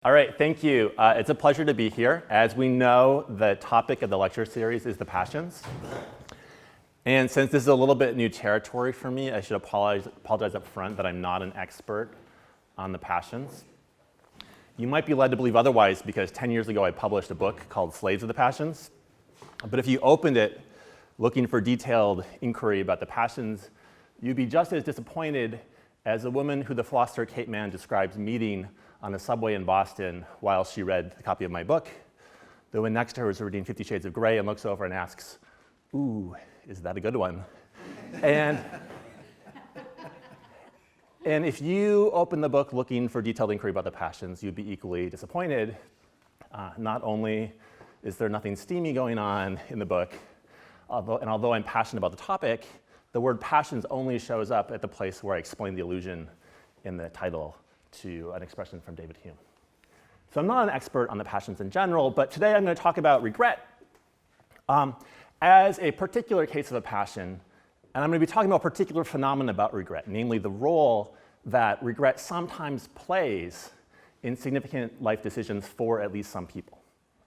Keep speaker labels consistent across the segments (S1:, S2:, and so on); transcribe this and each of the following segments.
S1: All right, thank you. It's a pleasure to be here. As we know, the topic of the lecture series is the passions. And since this is a little bit new territory for me, I should apologize up front that I'm not an expert on the passions. You might be led to believe otherwise because 10 years ago I published a book called Slaves of the Passions. But if you opened it looking for detailed inquiry about the passions, you'd be just as disappointed as a woman who the philosopher Kate Mann describes meeting on a subway in Boston while she read a copy of my book. The one next to her is reading 50 Shades of Grey and looks over and asks, "Ooh, is that a good one?" And if you open the book looking for detailed inquiry about the passions, you'd be equally disappointed. Not only is there nothing steamy going on in the book, although I'm passionate about the topic, the word passions only shows up at the place where I explain the allusion in the title to an expression from David Hume. So I'm not an expert on the passions in general, but today I'm going to talk about regret as a particular case of a passion, and I'm going to be talking about a particular phenomenon about regret, namely the role that regret sometimes plays in significant life decisions for at least some people.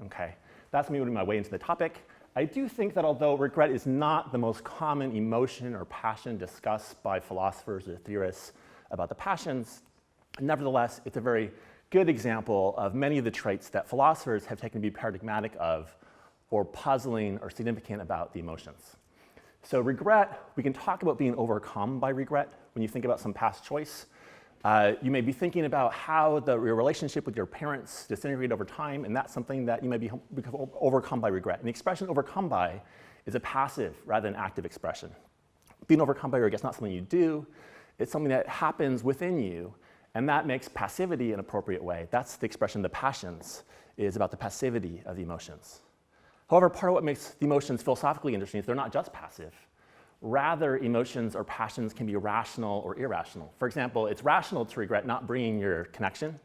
S1: Okay, that's me moving my way into the topic. I do think that although regret is not the most common emotion or passion discussed by philosophers or theorists about the passions, nevertheless, it's a very good example of many of the traits that philosophers have taken to be paradigmatic of or puzzling or significant about the emotions. So regret, we can talk about being overcome by regret when you think about some past choice. You may be thinking about how your relationship with your parents disintegrated over time, and that's something that you may become overcome by regret. And the expression overcome by is a passive rather than active expression. Being overcome by regret is not something you do, it's something that happens within you, and that makes passivity an appropriate way. That's the expression the passions is about the passivity of the emotions. However, part of what makes the emotions philosophically interesting is they're not just passive. Rather, emotions or passions can be rational or irrational. For example, it's rational to regret not bringing your connection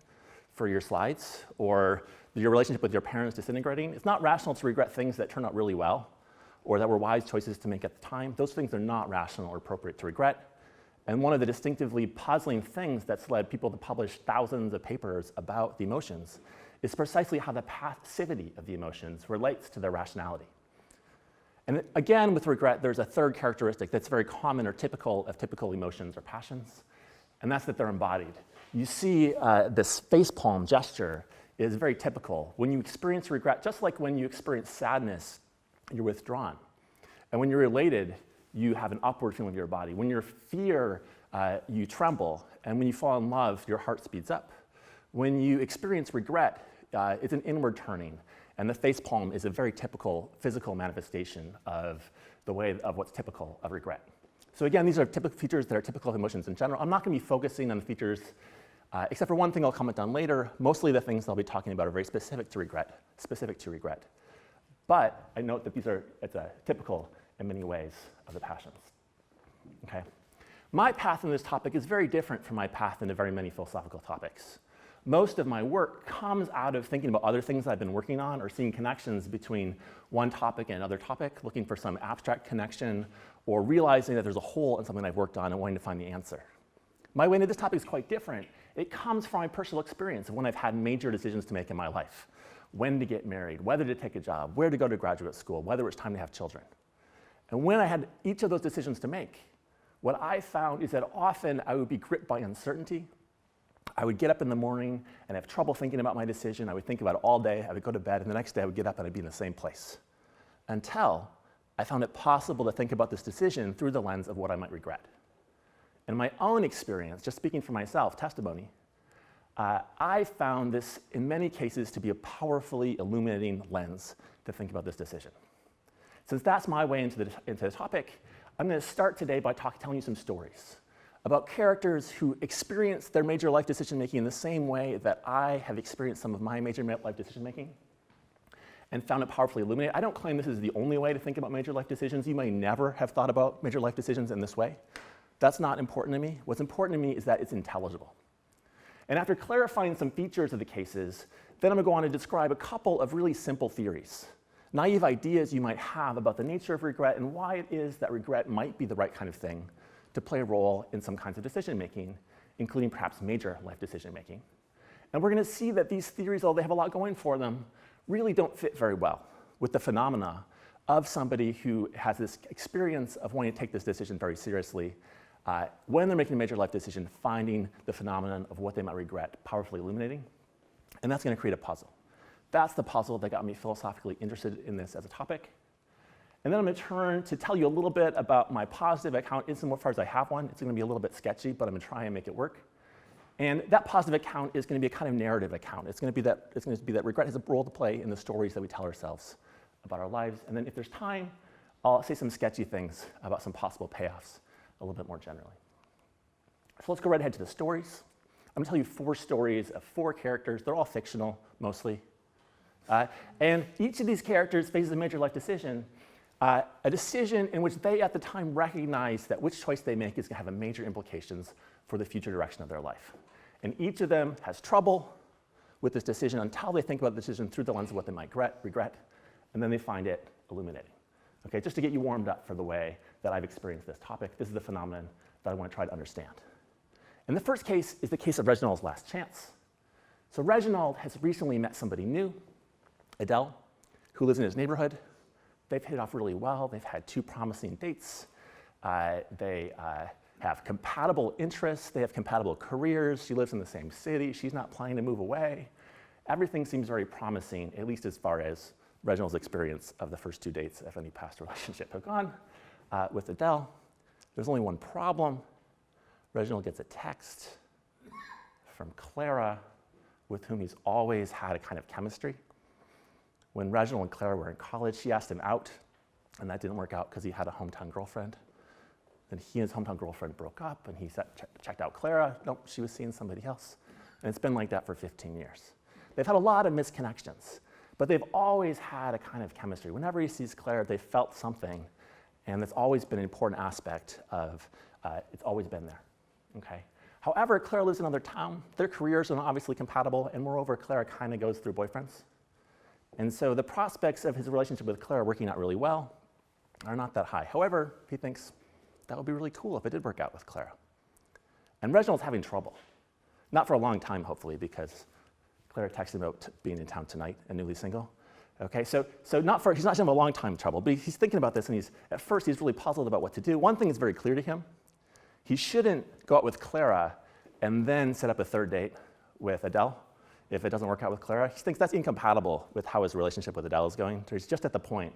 S1: for your slides or your relationship with your parents disintegrating. It's not rational to regret things that turn out really well or that were wise choices to make at the time. Those things are not rational or appropriate to regret. And one of the distinctively puzzling things that's led people to publish thousands of papers about the emotions is precisely how the passivity of the emotions relates to their rationality. And again, with regret, there's a third characteristic that's very common or typical of typical emotions or passions, and that's that they're embodied. You see this facepalm gesture is very typical. When you experience regret, just like when you experience sadness, you're withdrawn. And when you're elated, you have an upward feeling of your body. When you're fear, you tremble. And when you fall in love, your heart speeds up. When you experience regret, it's an inward turning. And the facepalm is a very typical physical manifestation of the way of what's typical of regret. So again, these are typical features that are typical of emotions in general. I'm not going to be focusing on the features, except for one thing I'll comment on later. Mostly the things I'll be talking about are very specific to regret. But I note that it's typical in many ways of the passions. Okay? My path in this topic is very different from my path into very many philosophical topics. Most of my work comes out of thinking about other things I've been working on or seeing connections between one topic and another topic, looking for some abstract connection, or realizing that there's a hole in something I've worked on and wanting to find the answer. My way into this topic is quite different. It comes from my personal experience of when I've had major decisions to make in my life. When to get married, whether to take a job, where to go to graduate school, whether it was time to have children. And when I had each of those decisions to make, what I found is that often I would be gripped by uncertainty. I would get up in the morning and have trouble thinking about my decision. I would think about it all day. I would go to bed, and the next day I would get up and I'd be in the same place. Until I found it possible to think about this decision through the lens of what I might regret. In my own experience, just speaking for myself, testimony, I found this in many cases to be a powerfully illuminating lens to think about this decision. Since that's my way into the topic, I'm going to start today by telling you some stories about characters who experienced their major life decision-making in the same way that I have experienced some of my major life decision-making and found it powerfully illuminating. I don't claim this is the only way to think about major life decisions. You may never have thought about major life decisions in this way. That's not important to me. What's important to me is that it's intelligible. And after clarifying some features of the cases, then I'm going to go on to describe a couple of really simple theories, naive ideas you might have about the nature of regret and why it is that regret might be the right kind of thing to play a role in some kinds of decision-making, including perhaps major life decision-making. And we're going to see that these theories, although they have a lot going for them, really don't fit very well with the phenomena of somebody who has this experience of wanting to take this decision very seriously, when they're making a major life decision, finding the phenomenon of what they might regret powerfully illuminating. And that's going to create a puzzle. That's the puzzle that got me philosophically interested in this as a topic. And then I'm going to turn to tell you a little bit about my positive account insofar as I have one. It's going to be a little bit sketchy, but I'm going to try and make it work. And that positive account is going to be a kind of narrative account. It's going to be that regret has a role to play in the stories that we tell ourselves about our lives. And then if there's time, I'll say some sketchy things about some possible payoffs a little bit more generally. So let's go right ahead to the stories. I'm going to tell you 4 stories of 4 characters. They're all fictional, mostly. And each of these characters faces a major life decision, a decision in which they at the time recognize that which choice they make is going to have major implications for the future direction of their life. And each of them has trouble with this decision until they think about the decision through the lens of what they might regret, and then they find it illuminating. Okay, just to get you warmed up for the way that I've experienced this topic, this is the phenomenon that I want to try to understand. And the first case is the case of Reginald's last chance. So Reginald has recently met somebody new, Adele, who lives in his neighborhood. They've hit it off really well. They've had 2 promising dates. They have compatible interests. They have compatible careers. She lives in the same city. She's not planning to move away. Everything seems very promising, at least as far as Reginald's experience of the first 2 dates of any past relationship have gone. With Adele, there's only one problem. Reginald gets a text from Clara, with whom he's always had a kind of chemistry. When Reginald and Clara were in college, she asked him out, and that didn't work out because he had a hometown girlfriend. Then he and his hometown girlfriend broke up, and he checked out Clara. Nope, she was seeing somebody else. And it's been like that for 15 years. They've had a lot of misconnections, but they've always had a kind of chemistry. Whenever he sees Clara, they felt something, and that's always been an important aspect of, it's always been there, okay? However, Clara lives in another town. Their careers are not obviously compatible, and moreover, Clara kind of goes through boyfriends. And so the prospects of his relationship with Clara working out really well are not that high. However, he thinks that would be really cool if it did work out with Clara. And Reginald's having trouble. Not for a long time, hopefully, because Clara texted him about being in town tonight and newly single. Okay, so he's not having a long time trouble, but he's thinking about this, and at first he's really puzzled about what to do. One thing is very clear to him. He shouldn't go out with Clara and then set up a 3rd date with Adele if it doesn't work out with Clara. He thinks that's incompatible with how his relationship with Adele is going. So he's just at the point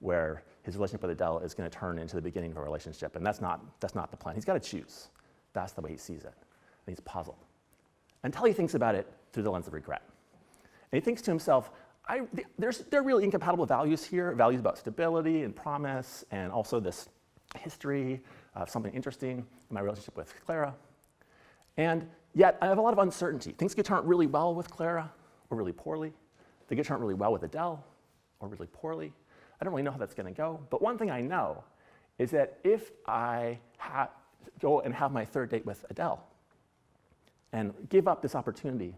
S1: where his relationship with Adele is going to turn into the beginning of a relationship, and that's not the plan. He's got to choose. That's the way he sees it, and he's puzzled. Until he thinks about it through the lens of regret. And he thinks to himself, there are really incompatible values here, values about stability and promise, and also this history of something interesting in my relationship with Clara. And yet, I have a lot of uncertainty. Things could turn out really well with Clara, or really poorly. They could turn out really well with Adele, or really poorly. I don't really know how that's going to go. But one thing I know is that if I go and have my 3rd date with Adele, and give up this opportunity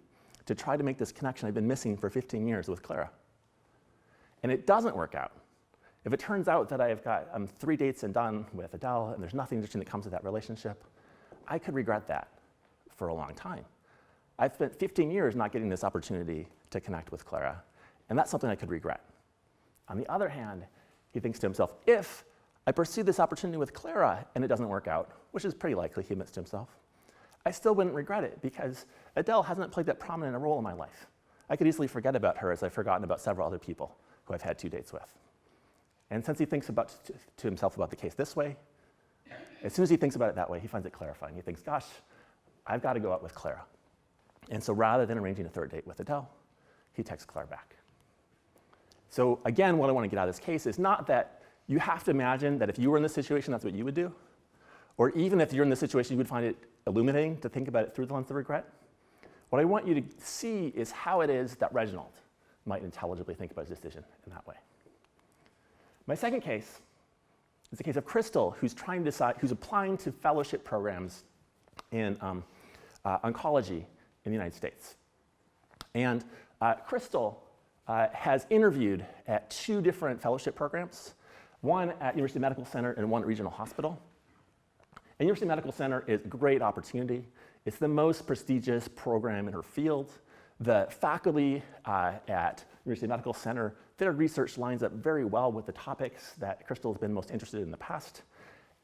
S1: to try to make this connection I've been missing for 15 years with Clara, and it doesn't work out, if it turns out that I'm 3 dates and done with Adele, and there's nothing interesting that comes with that relationship, I could regret that for a long time. I've spent 15 years not getting this opportunity to connect with Clara, and that's something I could regret. On the other hand, he thinks to himself, if I pursue this opportunity with Clara and it doesn't work out, which is pretty likely, he admits to himself, I still wouldn't regret it because Adele hasn't played that prominent a role in my life. I could easily forget about her as I've forgotten about several other people who I've had 2 dates with. And since he thinks to himself about the case this way, as soon as he thinks about it that way, he finds it clarifying. He thinks, gosh, I've got to go out with Clara. And so rather than arranging a 3rd date with Adele, he texts Clara back. So again, what I want to get out of this case is not that you have to imagine that if you were in this situation, that's what you would do. Or even if you're in this situation, you would find it illuminating to think about it through the lens of regret. What I want you to see is how it is that Reginald might intelligibly think about his decision in that way. My second case is the case of Crystal, who's applying to fellowship programs in oncology in the United States. And Crystal has interviewed at 2 different fellowship programs, one at University Medical Center and one at Regional Hospital. And University Medical Center is a great opportunity. It's the most prestigious program in her field. The faculty at University Medical Center, their research lines up very well with the topics that Crystal has been most interested in the past.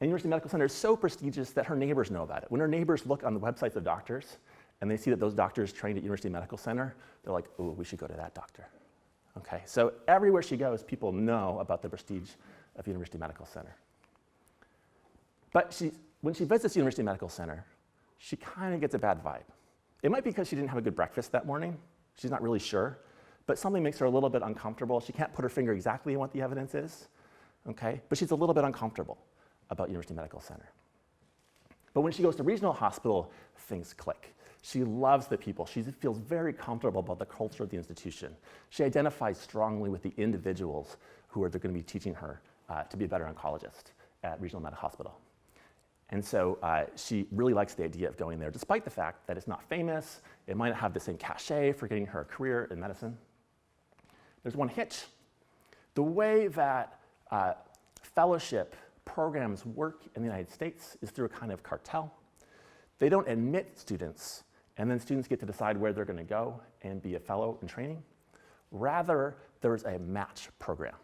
S1: And University Medical Center is so prestigious that her neighbors know about it. When her neighbors look on the websites of doctors and they see that those doctors trained at University Medical Center, they're like, oh, we should go to that doctor. Okay, so everywhere she goes, people know about the prestige of University Medical Center. But when she visits University Medical Center, she kind of gets a bad vibe. It might be because she didn't have a good breakfast that morning. She's not really sure. But something makes her a little bit uncomfortable. She can't put her finger exactly on what the evidence is. Okay? But she's a little bit uncomfortable about University Medical Center. But when she goes to regional hospital, things click. She loves the people. She feels very comfortable about the culture of the institution. She identifies strongly with the individuals who are going to be teaching her to be a better oncologist at Regional Medical Hospital. And so she really likes the idea of going there, despite the fact that it's not famous. It might not have the same cachet for getting her a career in medicine. There's one hitch. The way that fellowship programs work in the United States is through a kind of cartel. They don't admit students, and then students get to decide where they're going to go and be a fellow in training. Rather, there's a match program.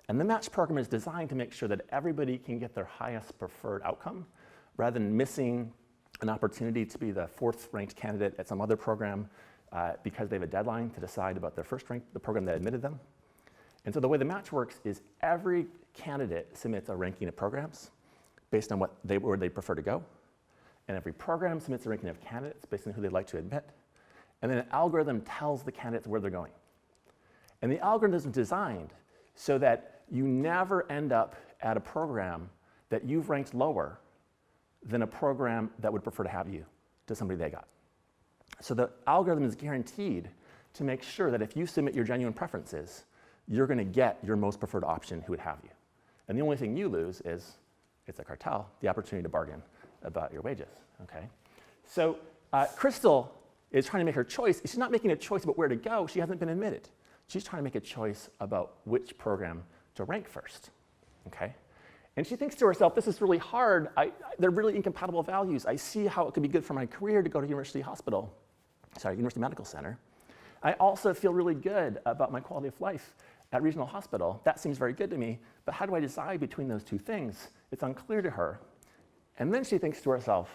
S1: And the match program is designed to make sure that everybody can get their highest preferred outcome, rather than missing an opportunity to be the fourth ranked candidate at some other program because they have a deadline to decide about their first rank, the program that admitted them. And so the way the match works is every candidate submits a ranking of programs based on where they prefer to go. And every program submits a ranking of candidates based on who they'd like to admit. And then an algorithm tells the candidates where they're going. And the algorithm is designed so that you never end up at a program that you've ranked lower than a program that would prefer to have you to somebody they got. So the algorithm is guaranteed to make sure that if you submit your genuine preferences, you're going to get your most preferred option who would have you. And the only thing you lose is, it's a cartel, the opportunity to bargain about your wages, okay? So Crystal is trying to make her choice. She's not making a choice about where to go. She hasn't been admitted. She's trying to make a choice about which program to rank first, okay? And she thinks to herself, this is really hard. They're really incompatible values. I see how it could be good for my career to go to University Medical Center. I also feel really good about my quality of life at Regional Hospital. That seems very good to me, but how do I decide between those two things? It's unclear to her. And then she thinks to herself,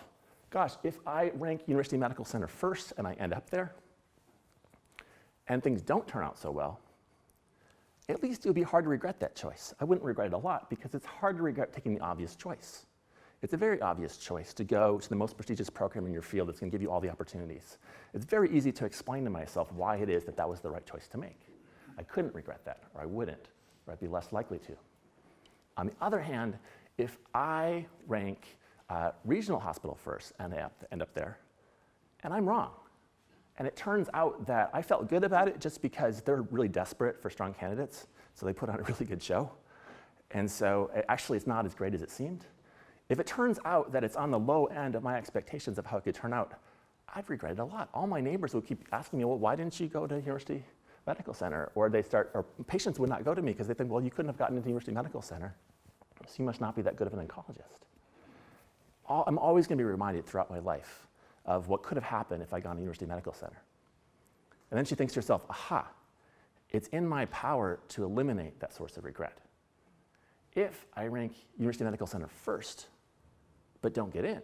S1: gosh, if I rank University Medical Center first and I end up there, and things don't turn out so well, at least it would be hard to regret that choice. I wouldn't regret it a lot because it's hard to regret taking the obvious choice. It's a very obvious choice to go to the most prestigious program in your field that's going to give you all the opportunities. It's very easy to explain to myself why it is that that was the right choice to make. I couldn't regret that, or I wouldn't, or I'd be less likely to. On the other hand, if I rank Regional Hospital first and I end up there, and I'm wrong, and it turns out that I felt good about it just because they're really desperate for strong candidates, so they put on a really good show. And so actually it's not as great as it seemed. If it turns out that it's on the low end of my expectations of how it could turn out, I'd regret it a lot. All my neighbors would keep asking me, well, why didn't you go to University Medical Center? Or patients would not go to me because they think, well, you couldn't have gotten into University Medical Center, so you must not be that good of an oncologist. I'm always going to be reminded throughout my life of what could have happened if I'd gone to University Medical Center. And then she thinks to herself, aha, it's in my power to eliminate that source of regret. If I rank University Medical Center first, but don't get in,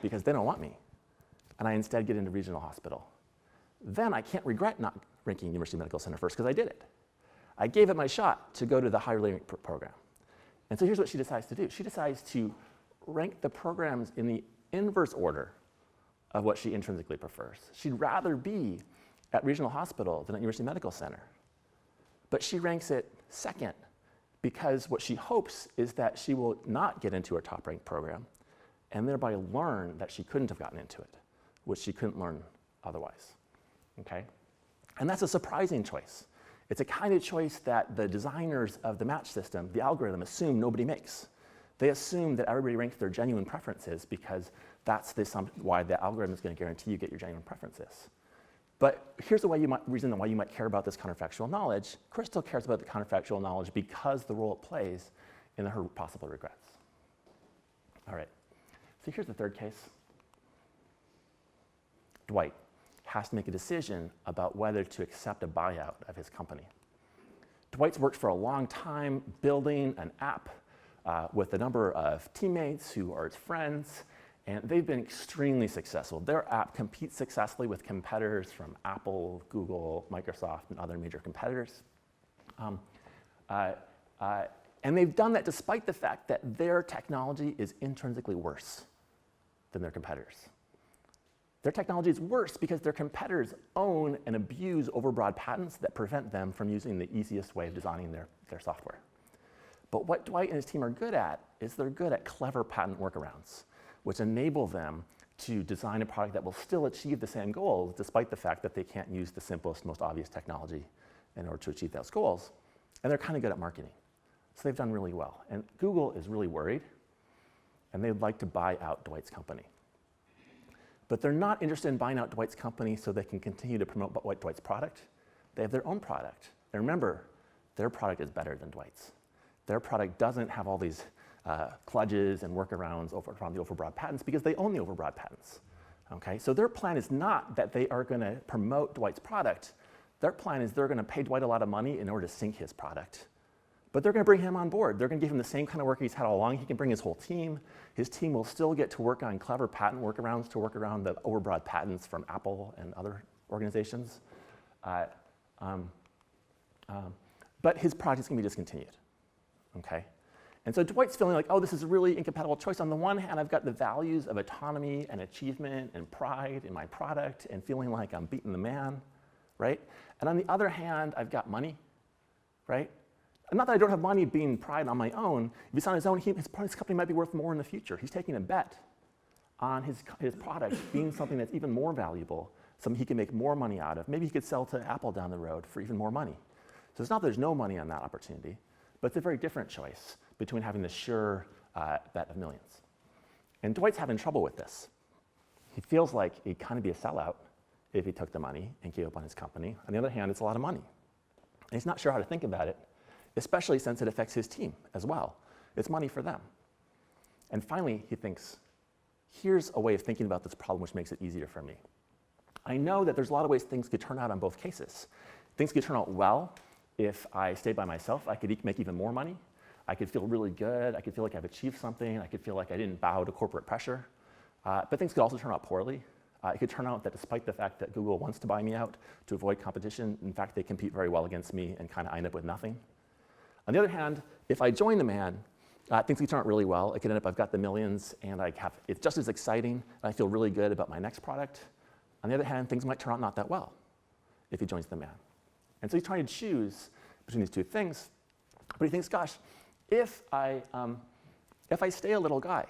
S1: because they don't want me, and I instead get into Regional Hospital, then I can't regret not ranking University Medical Center first because I did it. I gave it my shot to go to the higher ranked program. And so here's what she decides to do. She decides to rank the programs in the inverse order of what she intrinsically prefers. She'd rather be at Regional Hospital than at University Medical Center. But she ranks it second because what she hopes is that she will not get into her top-ranked program and thereby learn that she couldn't have gotten into it, which she couldn't learn otherwise, okay? And that's a surprising choice. It's a kind of choice that the designers of the match system, the algorithm, assume nobody makes. They assume that everybody ranks their genuine preferences because that's why the algorithm is going to guarantee you get your genuine preferences. But here's the reason why you might care about this counterfactual knowledge. Crystal cares about the counterfactual knowledge because the role it plays in her possible regrets. All right, so here's the third case. Dwight has to make a decision about whether to accept a buyout of his company. Dwights worked for a long time building an app with a number of teammates who are his friends, and they've been extremely successful. Their app competes successfully with competitors from Apple, Google, Microsoft, and other major competitors. And they've done that despite the fact that their technology is intrinsically worse than their competitors. Their technology is worse because their competitors own and abuse overbroad patents that prevent them from using the easiest way of designing their software. But what Dwight and his team are good at is they're good at clever patent workarounds, which enable them to design a product that will still achieve the same goals despite the fact that they can't use the simplest, most obvious technology in order to achieve those goals. And they're kind of good at marketing. So they've done really well. And Google is really worried, and they'd like to buy out Dwight's company. But they're not interested in buying out Dwight's company so they can continue to promote Dwight's product. They have their own product. And remember, their product is better than Dwight's. Their product doesn't have all these kludges and workarounds around the overbroad patents because they own the overbroad patents. Okay? So their plan is not that they are going to promote Dwight's product. Their plan is they're going to pay Dwight a lot of money in order to sync his product. But they're going to bring him on board. They're going to give him the same kind of work he's had all along. He can bring his whole team. His team will still get to work on clever patent workarounds to work around the overbroad patents from Apple and other organizations. But his project is going to be discontinued. Okay? And so Dwight's feeling like, oh, this is a really incompatible choice. On the one hand, I've got the values of autonomy and achievement and pride in my product and feeling like I'm beating the man, right? And on the other hand, I've got money, right? And not that I don't have money being pride on my own. If he's on his own, his company might be worth more in the future. He's taking a bet on his product being something that's even more valuable, something he can make more money out of. Maybe he could sell to Apple down the road for even more money. So it's not that there's no money on that opportunity, but it's a very different choice between having the sure bet of millions. And Dwight's having trouble with this. He feels like he'd kind of be a sellout if he took the money and gave up on his company. On the other hand, it's a lot of money. And he's not sure how to think about it, especially since it affects his team as well. It's money for them. And finally, he thinks, here's a way of thinking about this problem which makes it easier for me. I know that there's a lot of ways things could turn out on both cases. Things could turn out well if I stayed by myself. I could make even more money. I could feel really good. I could feel like I've achieved something. I could feel like I didn't bow to corporate pressure. But things could also turn out poorly. It could turn out that despite the fact that Google wants to buy me out to avoid competition, in fact, they compete very well against me and kind of end up with nothing. On the other hand, if I join the man, things could turn out really well. It could end up I've got the millions, and it's just as exciting, and I feel really good about my next product. On the other hand, things might turn out not that well if he joins the man. And so he's trying to choose between these two things. But he thinks, gosh, if I stay a little guy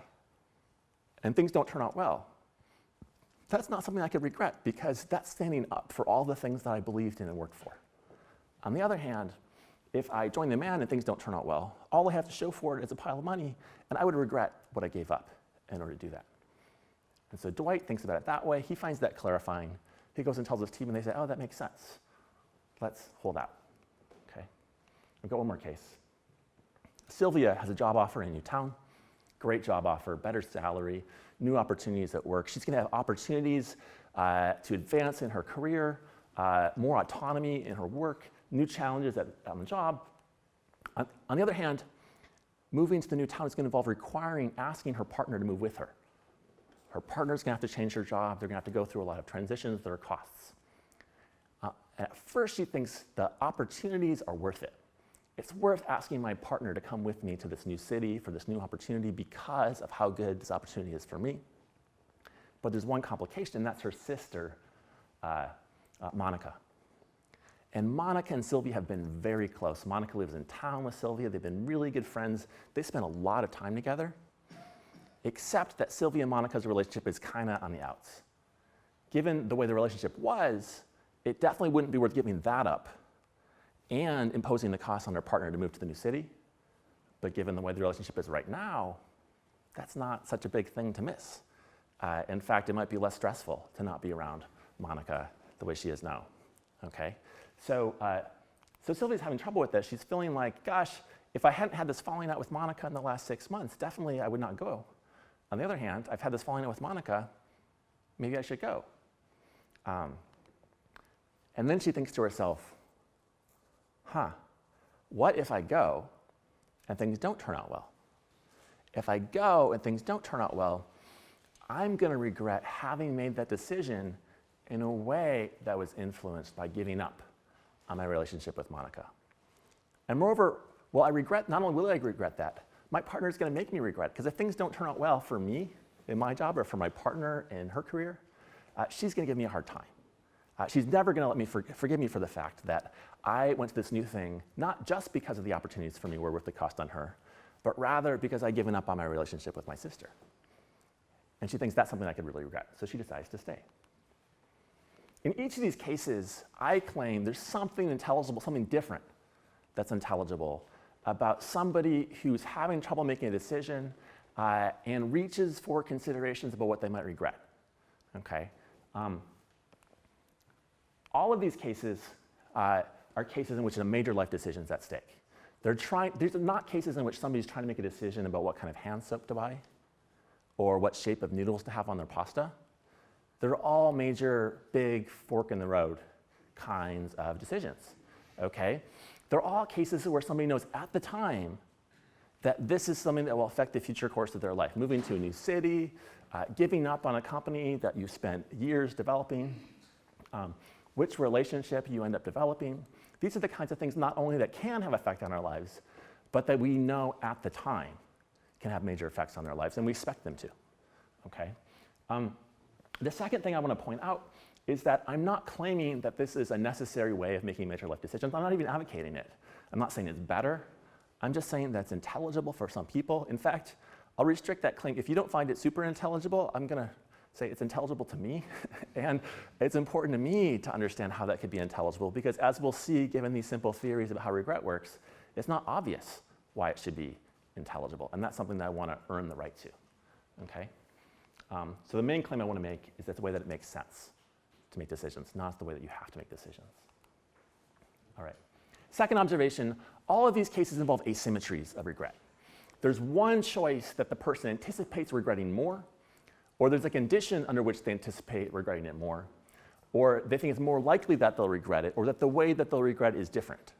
S1: and things don't turn out well, that's not something I could regret because that's standing up for all the things that I believed in and worked for. On the other hand, if I join the man and things don't turn out well, all I have to show for it is a pile of money, and I would regret what I gave up in order to do that. And so Dwight thinks about it that way. He finds that clarifying. He goes and tells his team, and they say, oh, that makes sense. Let's hold out. Okay? I've got one more case. Sylvia has a job offer in a new town. Great job offer, better salary, new opportunities at work. She's going to have opportunities to advance in her career, more autonomy in her work, new challenges on the job. On the other hand, moving to the new town is going to involve asking her partner to move with her. Her partner's going to have to change her job. They're going to have to go through a lot of transitions. There are costs. At first, she thinks the opportunities are worth it. It's worth asking my partner to come with me to this new city for this new opportunity because of how good this opportunity is for me. But there's one complication, and that's her sister, Monica. And Monica and Sylvia have been very close. Monica lives in town with Sylvia. They've been really good friends. They spend a lot of time together, except that Sylvia and Monica's relationship is kind of on the outs. Given the way the relationship was, it definitely wouldn't be worth giving that up and imposing the cost on her partner to move to the new city. But given the way the relationship is right now, that's not such a big thing to miss. In fact, it might be less stressful to not be around Monica the way she is now. Okay? So Sylvia's having trouble with this. She's feeling like, gosh, if I hadn't had this falling out with Monica in the last 6 months, definitely I would not go. On the other hand, I've had this falling out with Monica, maybe I should go. And then she thinks to herself, what if I go and things don't turn out well? If I go and things don't turn out well, I'm going to regret having made that decision in a way that was influenced by giving up on my relationship with Monica. And moreover, well, I regret, not only will I regret that, my partner is going to make me regret, because if things don't turn out well for me in my job or for my partner in her career, she's going to give me a hard time. She's never going to let me forgive me for the fact that I went to this new thing, not just because of the opportunities for me were worth the cost on her, but rather because I'd given up on my relationship with my sister. And she thinks that's something I could really regret, so she decides to stay. In each of these cases, I claim there's something intelligible, something different that's intelligible about somebody who's having trouble making a decision and reaches for considerations about what they might regret. Okay? All of these cases are cases in which a major life decision is at stake. These are not cases in which somebody's trying to make a decision about what kind of hand soap to buy or what shape of noodles to have on their pasta. They're all major, big, fork-in-the-road kinds of decisions, okay? They're all cases where somebody knows at the time that this is something that will affect the future course of their life. Moving to a new city, giving up on a company that you spent years developing, which relationship you end up developing. These are the kinds of things not only that can have effect on our lives, but that we know at the time can have major effects on their lives, and we expect them to, okay? The second thing I want to point out is that I'm not claiming that this is a necessary way of making major life decisions. I'm not even advocating it. I'm not saying it's better. I'm just saying that's intelligible for some people. In fact, I'll restrict that claim. If you don't find it super intelligible, I'm going to say it's intelligible to me. And it's important to me to understand how that could be intelligible, because as we'll see, given these simple theories about how regret works, it's not obvious why it should be intelligible. And that's something that I want to earn the right to, okay? So the main claim I want to make is that the way that it makes sense to make decisions, not the way that you have to make decisions. All right. Second observation, all of these cases involve asymmetries of regret. There's one choice that the person anticipates regretting more, or there's a condition under which they anticipate regretting it more, or they think it's more likely that they'll regret it, or that the way that they'll regret is different.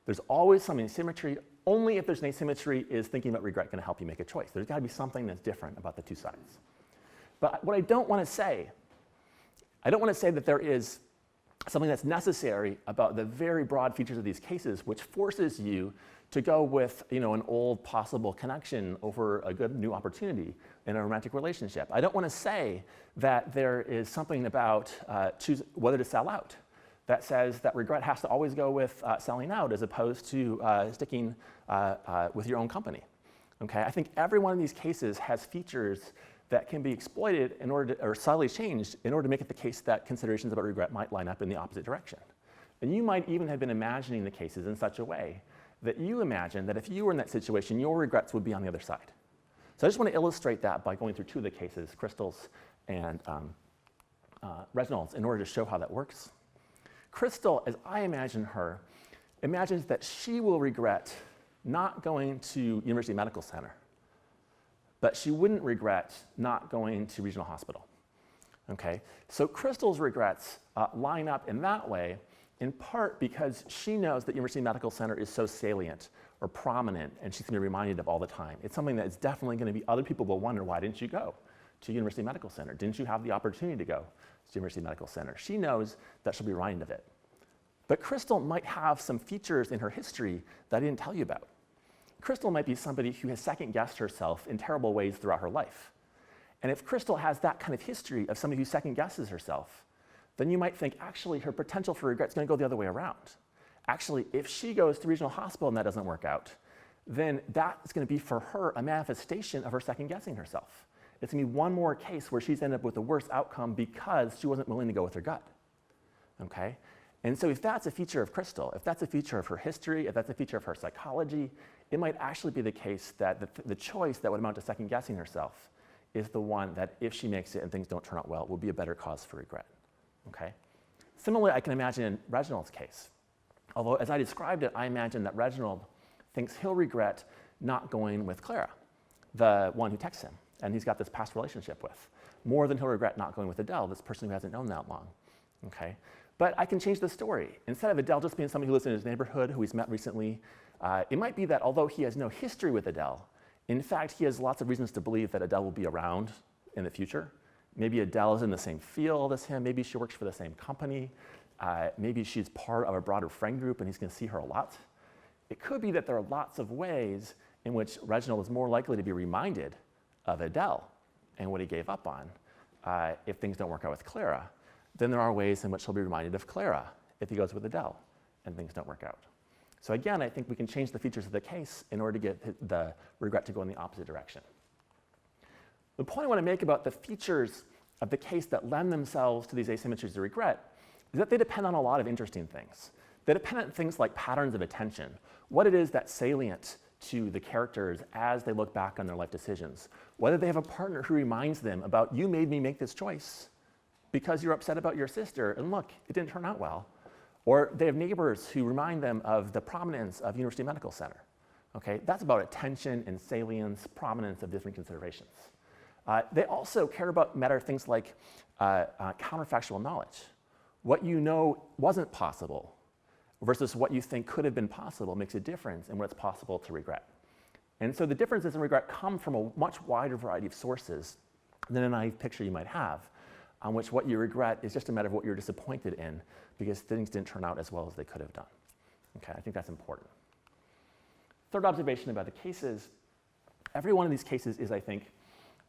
S1: There's always some asymmetry. Only if there's an asymmetry is thinking about regret going to help you make a choice. There's got to be something that's different about the two sides. But what I don't want to say that there is something that's necessary about the very broad features of these cases, which forces you to go with an old possible connection over a good new opportunity in a romantic relationship. I don't want to say that there is something about choose whether to sell out that says that regret has to always go with selling out as opposed to sticking with your own company. Okay? I think every one of these cases has features that can be exploited in order to, or subtly changed in order to make it the case that considerations about regret might line up in the opposite direction. And you might even have been imagining the cases in such a way that you imagine that if you were in that situation, your regrets would be on the other side. So I just want to illustrate that by going through two of the cases, Crystal's and Reginalds, in order to show how that works. Crystal, as I imagine her, imagines that she will regret not going to University Medical Center, but she wouldn't regret not going to regional hospital. Okay? So Crystal's regrets line up in that way, in part because she knows that University Medical Center is so salient or prominent, and she's going to be reminded of all the time. It's something that is definitely going to be, other people will wonder, why didn't you go to University Medical Center? Didn't you have the opportunity to go to University Medical Center? She knows that she'll be reminded of it. But Crystal might have some features in her history that I didn't tell you about. Crystal might be somebody who has second-guessed herself in terrible ways throughout her life. And if Crystal has that kind of history of somebody who second-guesses herself, then you might think, actually, her potential for regret is going to go the other way around. Actually, if she goes to regional hospital and that doesn't work out, then that is going to be for her a manifestation of her second-guessing herself. It's going to be one more case where she's ended up with a worse outcome because she wasn't willing to go with her gut. Okay? And so if that's a feature of Crystal, if that's a feature of her history, if that's a feature of her psychology, it might actually be the case that the choice that would amount to second-guessing herself is the one that, if she makes it and things don't turn out well, will be a better cause for regret. Okay? Similarly, I can imagine in Reginald's case. Although, as I described it, I imagine that Reginald thinks he'll regret not going with Clara, the one who texts him, and he's got this past relationship with, more than he'll regret not going with Adele, this person who hasn't known that long. Okay? But I can change the story. Instead of Adele just being somebody who lives in his neighborhood, who he's met recently, it might be that although he has no history with Adele, in fact, he has lots of reasons to believe that Adele will be around in the future. Maybe Adele is in the same field as him. Maybe she works for the same company. Maybe she's part of a broader friend group and he's going to see her a lot. It could be that there are lots of ways in which Reginald is more likely to be reminded of Adele and what he gave up on if things don't work out with Clara than there are ways in which he'll be reminded of Clara if he goes with Adele and things don't work out. So again, I think we can change the features of the case in order to get the regret to go in the opposite direction. The point I want to make about the features of the case that lend themselves to these asymmetries of regret is that they depend on a lot of interesting things. They depend on things like patterns of attention, what it is that's salient to the characters as they look back on their life decisions, whether they have a partner who reminds them about, you made me make this choice because you're upset about your sister, and look, it didn't turn out well. Or they have neighbors who remind them of the prominence of University Medical Center. Okay? That's about attention and salience, prominence of different considerations. They also care about matter things like counterfactual knowledge. What you know wasn't possible versus what you think could have been possible makes a difference in what's possible to regret. And so the differences in regret come from a much wider variety of sources than a naive picture you might have, on which what you regret is just a matter of what you're disappointed in because things didn't turn out as well as they could have done. Okay, I think that's important. Third observation about the cases, every one of these cases is, I think,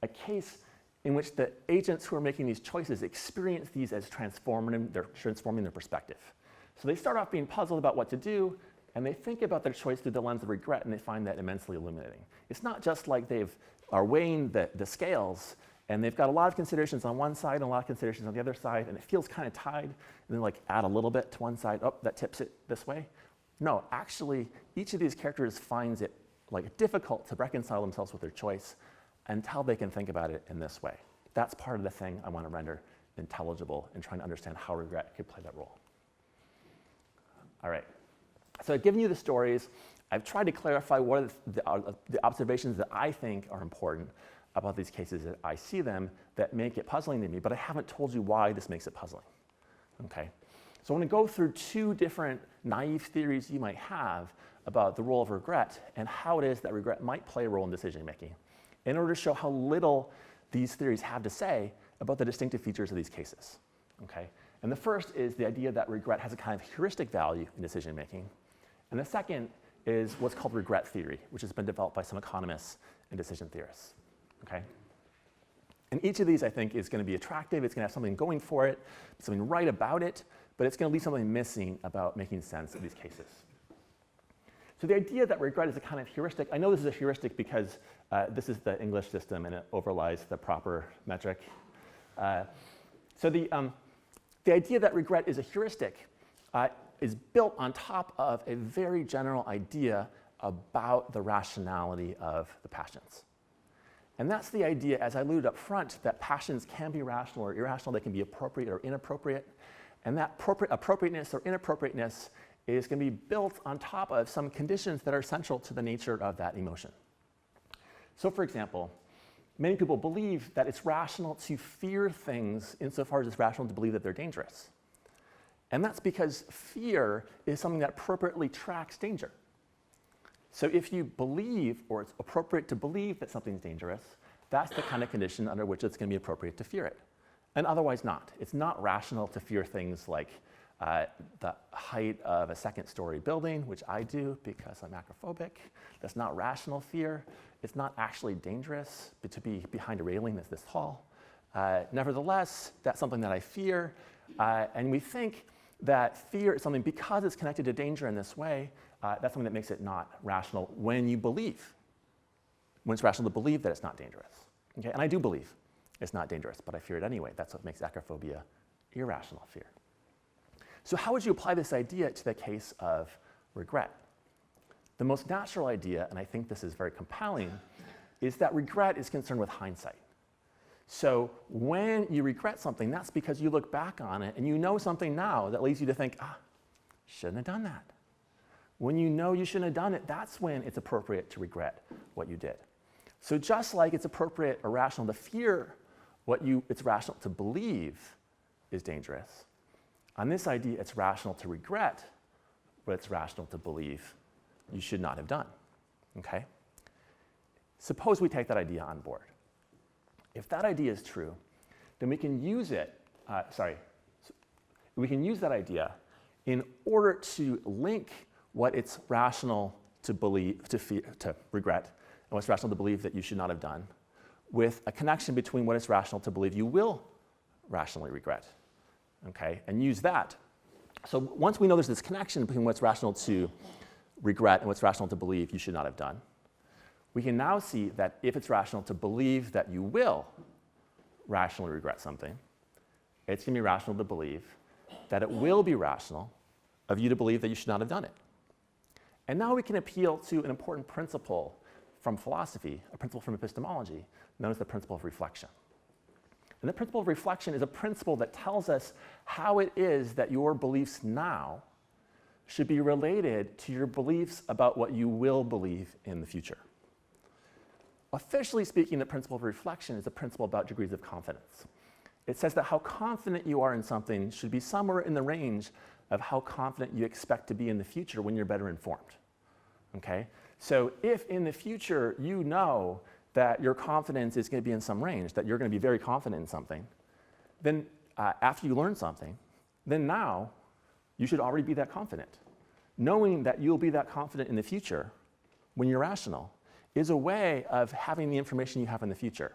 S1: a case in which the agents who are making these choices experience these as transforming their perspective. So they start off being puzzled about what to do, and they think about their choice through the lens of regret, and they find that immensely illuminating. It's not just like they are weighing the scales, and they've got a lot of considerations on one side and a lot of considerations on the other side, and it feels kind of tied, and then like add a little bit to one side, oh, that tips it this way. No, actually, each of these characters finds it like difficult to reconcile themselves with their choice until they can think about it in this way. That's part of the thing I want to render intelligible in trying to understand how regret could play that role. All right, so I've given you the stories. I've tried to clarify what are the observations that I think are important about these cases as I see them that make it puzzling to me, but I haven't told you why this makes it puzzling. Okay, so I want to go through two different naive theories you might have about the role of regret and how it is that regret might play a role in decision making, in order to show how little these theories have to say about the distinctive features of these cases. Okay? And the first is the idea that regret has a kind of heuristic value in decision making. And the second is what's called regret theory, which has been developed by some economists and decision theorists. Okay? And each of these, I think, is going to be attractive. It's going to have something going for it, something right about it, but it's going to leave something missing about making sense of these cases. So the idea that regret is a kind of heuristic, I know this is a heuristic because this is the English system and it overlies the proper metric. So the idea that regret is a heuristic is built on top of a very general idea about the rationality of the passions. And that's the idea, as I alluded up front, that passions can be rational or irrational, they can be appropriate or inappropriate, and that appropriateness or inappropriateness is going to be built on top of some conditions that are central to the nature of that emotion. So for example, many people believe that it's rational to fear things insofar as it's rational to believe that they're dangerous. And that's because fear is something that appropriately tracks danger. So if you believe, or it's appropriate to believe that something's dangerous, that's the kind of condition under which it's going to be appropriate to fear it. And otherwise not. It's not rational to fear things like the height of a second-story building, which I do because I'm acrophobic. That's not rational fear. It's not actually dangerous to be behind a railing that's this tall. Nevertheless, that's something that I fear. And we think that fear is something, because it's connected to danger in this way, that's something that makes it not rational when you believe. When it's rational to believe that it's not dangerous. Okay? And I do believe it's not dangerous, but I fear it anyway. That's what makes acrophobia irrational fear. So how would you apply this idea to the case of regret? The most natural idea, and I think this is very compelling, is that regret is concerned with hindsight. So when you regret something, that's because you look back on it and you know something now that leads you to think, shouldn't have done that. When you know you shouldn't have done it, that's when it's appropriate to regret what you did. So just like it's appropriate or rational to fear what it's rational to believe is dangerous, On this idea, it's rational to regret what it's rational to believe you should not have done, okay? Suppose we take that idea on board. If that idea is true, then we can use it, we can use that idea in order to link what it's rational to believe, to regret, and what's rational to believe that you should not have done, with a connection between what it's rational to believe you will rationally regret, okay? And use that. So once we know there's this connection between what's rational to regret and what's rational to believe you should not have done, we can now see that if it's rational to believe that you will rationally regret something, it's going to be rational to believe that it will be rational of you to believe that you should not have done it. And now we can appeal to an important principle from philosophy, a principle from epistemology, known as the principle of reflection. And the principle of reflection is a principle that tells us how it is that your beliefs now should be related to your beliefs about what you will believe in the future. Officially speaking, the principle of reflection is a principle about degrees of confidence. It says that how confident you are in something should be somewhere in the range of how confident you expect to be in the future when you're better informed, okay? So if in the future you know that your confidence is going to be in some range, that you're going to be very confident in something, then after you learn something, then now you should already be that confident. Knowing that you'll be that confident in the future when you're rational is a way of having the information you have in the future.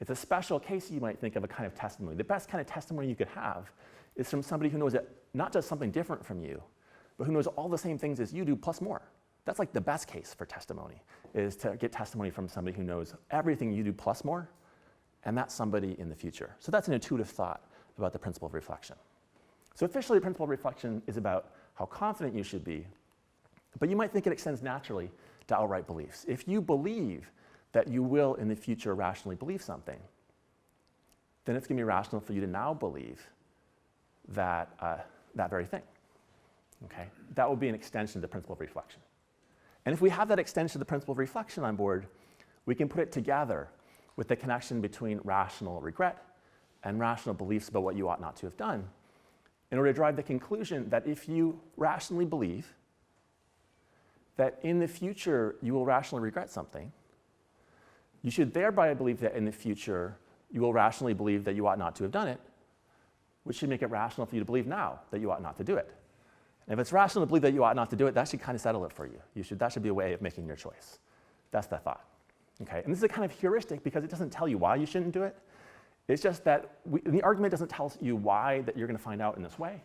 S1: It's a special case you might think of a kind of testimony. The best kind of testimony you could have is from somebody who knows not just something different from you, but who knows all the same things as you do plus more. That's like the best case for testimony, is to get testimony from somebody who knows everything you do plus more, and that's somebody in the future. So that's an intuitive thought about the principle of reflection. So officially, the principle of reflection is about how confident you should be, but you might think it extends naturally to outright beliefs. If you believe that you will in the future rationally believe something, then it's going to be rational for you to now believe that that very thing, okay? That will be an extension of the principle of reflection. And if we have that extension of the principle of reflection on board, we can put it together with the connection between rational regret and rational beliefs about what you ought not to have done in order to drive the conclusion that if you rationally believe that in the future you will rationally regret something, you should thereby believe that in the future you will rationally believe that you ought not to have done it, which should make it rational for you to believe now that you ought not to do it. And if it's rational to believe that you ought not to do it, that should kind of settle it for you. That should be a way of making your choice. That's the thought. Okay? And this is a kind of heuristic because it doesn't tell you why you shouldn't do it. It's just that the argument doesn't tell you why that you're going to find out in this way.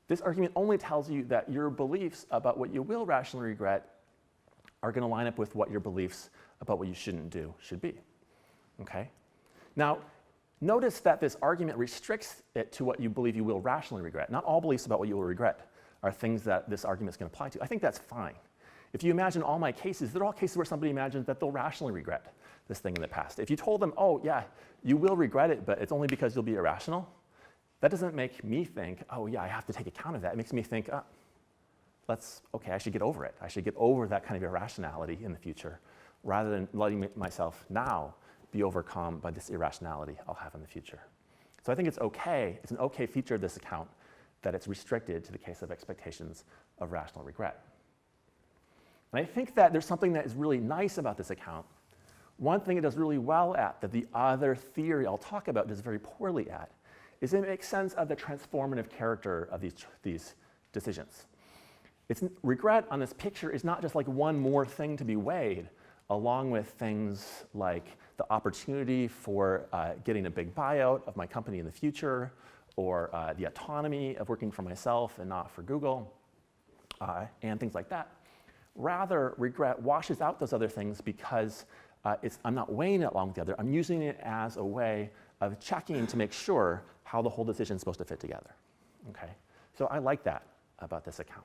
S1: This argument only tells you that your beliefs about what you will rationally regret are going to line up with what your beliefs about what you shouldn't do should be. Okay? Now, notice that this argument restricts it to what you believe you will rationally regret. Not all beliefs about what you will regret are things that this argument is going to apply to. I think that's fine. If you imagine all my cases, they're all cases where somebody imagines that they'll rationally regret this thing in the past. If you told them, oh yeah, you will regret it, but it's only because you'll be irrational, that doesn't make me think, oh yeah, I have to take account of that. It makes me think, okay, I should get over it. I should get over that kind of irrationality in the future, rather than letting myself now be overcome by this irrationality I'll have in the future. So I think it's okay, it's an okay feature of this account that it's restricted to the case of expectations of rational regret. And I think that there's something that is really nice about this account. One thing it does really well at that the other theory I'll talk about does very poorly at is it makes sense of the transformative character of these decisions. Regret on this picture is not just like one more thing to be weighed along with things like the opportunity for getting a big buyout of my company in the future, or the autonomy of working for myself and not for Google, and things like that. Rather, regret washes out those other things because I'm not weighing it along with the other. I'm using it as a way of checking to make sure how the whole decision is supposed to fit together. Okay? So I like that about this account.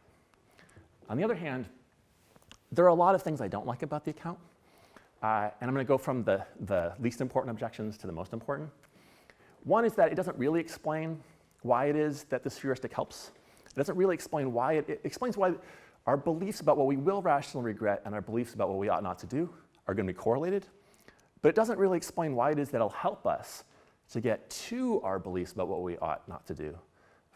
S1: On the other hand, there are a lot of things I don't like about the account. And I'm going to go from the least important objections to the most important. One is that it doesn't really explain why it is that this heuristic helps. It doesn't really explain why it explains why our beliefs about what we will rationally regret and our beliefs about what we ought not to do are going to be correlated. But it doesn't really explain why it is that it'll help us to get to our beliefs about what we ought not to do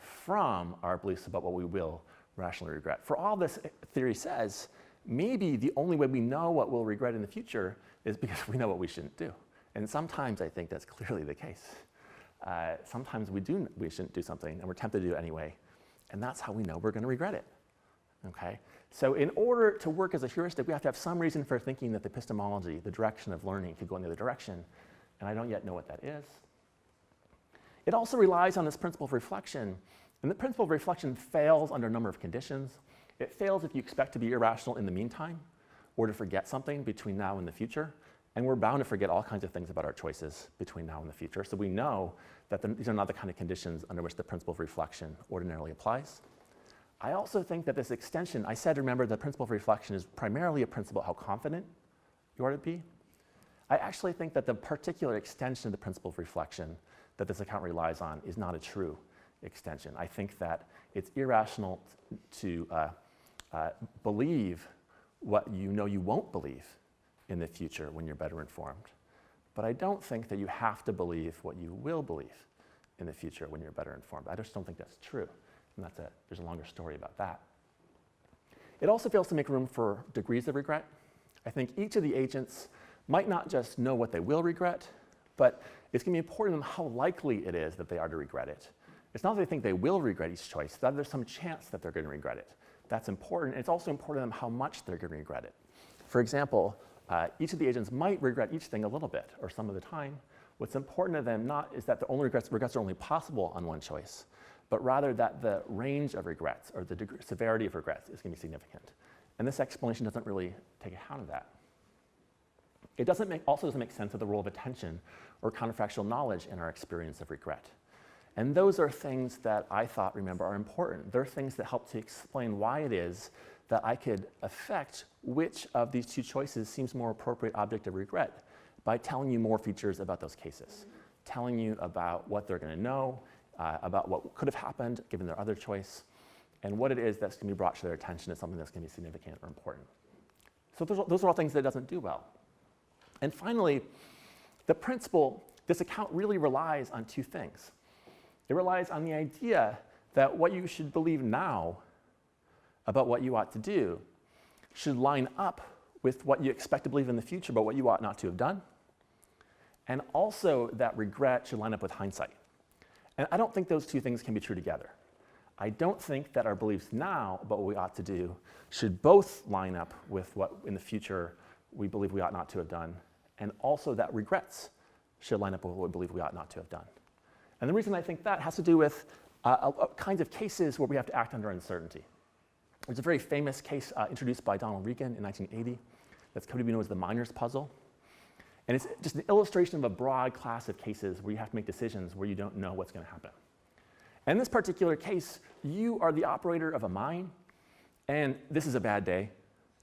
S1: from our beliefs about what we will rationally regret. For all this theory says, maybe the only way we know what we'll regret in the future is because we know what we shouldn't do. And sometimes I think that's clearly the case. Sometimes we shouldn't do something and we're tempted to do it anyway. And that's how we know we're going to regret it. Okay? So in order to work as a heuristic, we have to have some reason for thinking that the epistemology, the direction of learning, could go in the other direction. And I don't yet know what that is. It also relies on this principle of reflection. And the principle of reflection fails under a number of conditions. It fails if you expect to be irrational in the meantime or to forget something between now and the future. And we're bound to forget all kinds of things about our choices between now and the future. So we know that these are not the kind of conditions under which the principle of reflection ordinarily applies. I also think that this extension, I said, remember, the principle of reflection is primarily a principle of how confident you are to be. I actually think that the particular extension of the principle of reflection that this account relies on is not a true extension. I think that it's irrational to believe what you know you won't believe in the future when you're better informed. But I don't think that you have to believe what you will believe in the future when you're better informed. I just don't think that's true. And there's a longer story about that. It also fails to make room for degrees of regret. I think each of the agents might not just know what they will regret, but it's going to be important to them how likely it is that they are to regret it. It's not that they think they will regret each choice, that there's some chance that they're going to regret it. That's important. It's also important to them how much they're going to regret it. For example, each of the agents might regret each thing a little bit or some of the time. What's important to them is that the only regrets are only possible on one choice, but rather that the range of regrets or the severity of regrets is going to be significant. And this explanation doesn't really take account of that. It also doesn't make sense of the role of attention or counterfactual knowledge in our experience of regret. And those are things that I thought, remember, are important. They're things that help to explain why it is that I could affect which of these two choices seems more appropriate object of regret by telling you more features about those cases, telling you about what they're going to know, about what could have happened given their other choice, and what it is that's going to be brought to their attention as something that's going to be significant or important. So those are all things that it doesn't do well. And finally, the principle, this account really relies on two things. It relies on the idea that what you should believe now about what you ought to do should line up with what you expect to believe in the future about what you ought not to have done. And also that regret should line up with hindsight. And I don't think those two things can be true together. I don't think that our beliefs now about what we ought to do should both line up with what in the future we believe we ought not to have done, and also that regrets should line up with what we believe we ought not to have done. And the reason I think that has to do with kinds of cases where we have to act under uncertainty. There's a very famous case introduced by Donald Regan in 1980 that's come to be known as the miner's puzzle. And it's just an illustration of a broad class of cases where you have to make decisions where you don't know what's going to happen. And in this particular case, you are the operator of a mine, and this is a bad day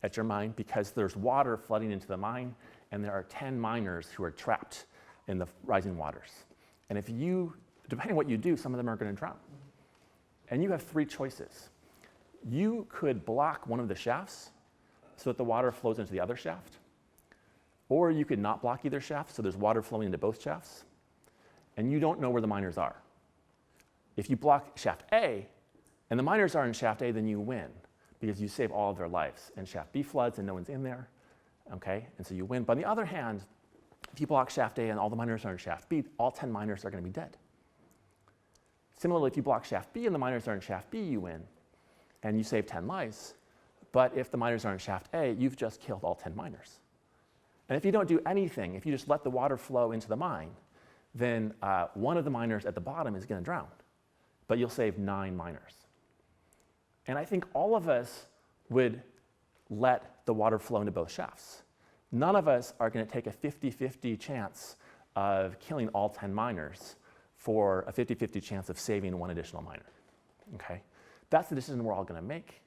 S1: at your mine because there's water flooding into the mine, and there are 10 miners who are trapped in the rising waters. And if you, depending on what you do, some of them are going to drown. And you have three choices. You could block one of the shafts so that the water flows into the other shaft, or you could not block either shaft, so there's water flowing into both shafts, and you don't know where the miners are. If you block shaft A, and the miners are in shaft A, then you win, because you save all of their lives, and shaft B floods and no one's in there, okay? And so you win. But on the other hand, if you block shaft A and all the miners are in shaft B, all 10 miners are going to be dead. Similarly, if you block shaft B and the miners are in shaft B, you win, and you save 10 lives. But if the miners are in shaft A, you've just killed all 10 miners. And if you don't do anything, if you just let the water flow into the mine, then one of the miners at the bottom is going to drown, but you'll save 9 miners. And I think all of us would let the water flow into both shafts. None of us are going to take a 50-50 chance of killing all 10 miners for a 50-50 chance of saving one additional miner, okay? That's the decision we're all going to make,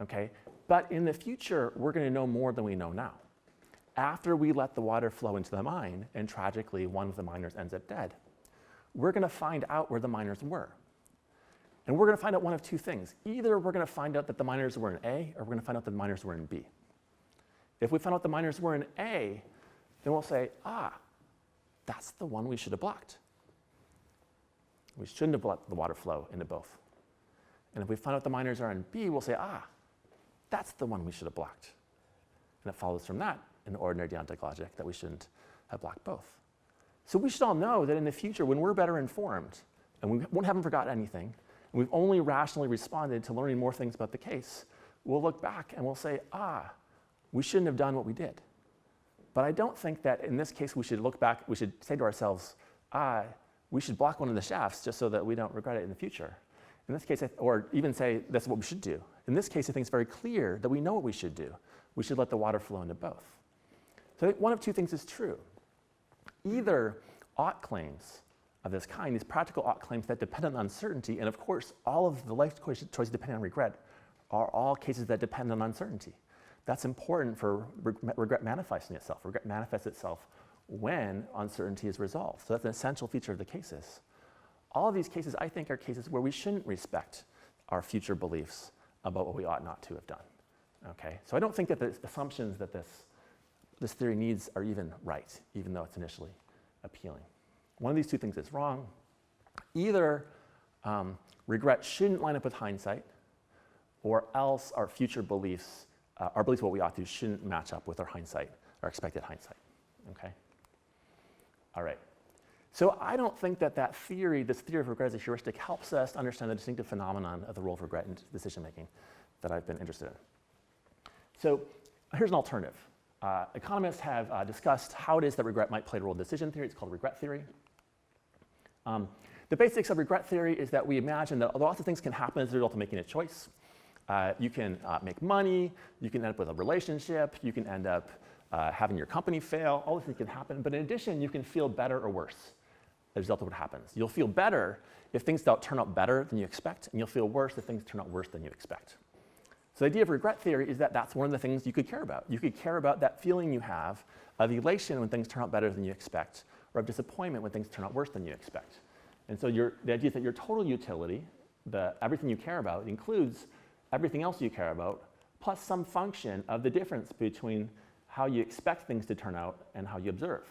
S1: okay? But in the future, we're going to know more than we know now. After we let the water flow into the mine, and tragically one of the miners ends up dead, we're going to find out where the miners were. And we're going to find out one of two things. Either we're going to find out that the miners were in A, or we're going to find out that the miners were in B. If we find out the miners were in A, then we'll say, that's the one we should have blocked. We shouldn't have let the water flow into both And if we find out the minors are in B, we'll say, that's the one we should have blocked. And it follows from that, in ordinary deontic logic, that we shouldn't have blocked both. So we should all know that in the future, when we're better informed, and we haven't forgotten anything, and we've only rationally responded to learning more things about the case, we'll look back and we'll say, we shouldn't have done what we did. But I don't think that in this case we should look back, we should say to ourselves, we should block one of the shafts just so that we don't regret it in the future. In this case, or even say that's what we should do. In this case, I think it's very clear that we know what we should do. We should let the water flow into both. So I think one of two things is true. Either ought claims of this kind, these practical ought claims that depend on uncertainty, and of course, all of the life choices depending on regret are all cases that depend on uncertainty. That's important for regret manifesting itself. Regret manifests itself when uncertainty is resolved. So that's an essential feature of the cases. All of these cases, I think, are cases where we shouldn't respect our future beliefs about what we ought not to have done. Okay? So I don't think that the assumptions that this theory needs are even right, even though it's initially appealing. One of these two things is wrong. Either regret shouldn't line up with hindsight, or else our future beliefs, our beliefs of what we ought to, shouldn't match up with our hindsight, our expected hindsight. Okay? All right. So I don't think that this theory of regret as a heuristic, helps us understand the distinctive phenomenon of the role of regret in decision making that I've been interested in. So here's an alternative. Economists have discussed how it is that regret might play a role in decision theory. It's called regret theory. The basics of regret theory is that we imagine that lots of things can happen as a result of making a choice. You can make money, you can end up with a relationship, you can end up having your company fail, all these things can happen, but in addition, you can feel better or worse as a result of what happens. You'll feel better if things don't turn out better than you expect, and you'll feel worse if things turn out worse than you expect. So the idea of regret theory is that that's one of the things you could care about. You could care about that feeling you have of elation when things turn out better than you expect, or of disappointment when things turn out worse than you expect. And so the idea is that your total utility, everything you care about, includes everything else you care about, plus some function of the difference between how you expect things to turn out and how you observe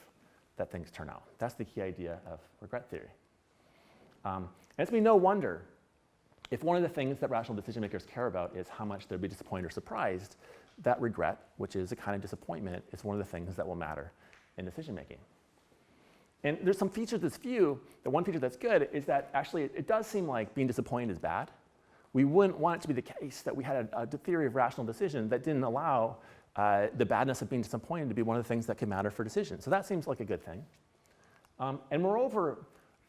S1: that things turn out. That's the key idea of regret theory. And it's no wonder if one of the things that rational decision makers care about is how much they'll be disappointed or surprised, that regret, which is a kind of disappointment, is one of the things that will matter in decision making. And there's some features of this view. The one feature that's good is that actually it does seem like being disappointed is bad. We wouldn't want it to be the case that we had a theory of rational decision that didn't allow the badness of being disappointed to be one of the things that could matter for decisions. So that seems like a good thing. And moreover,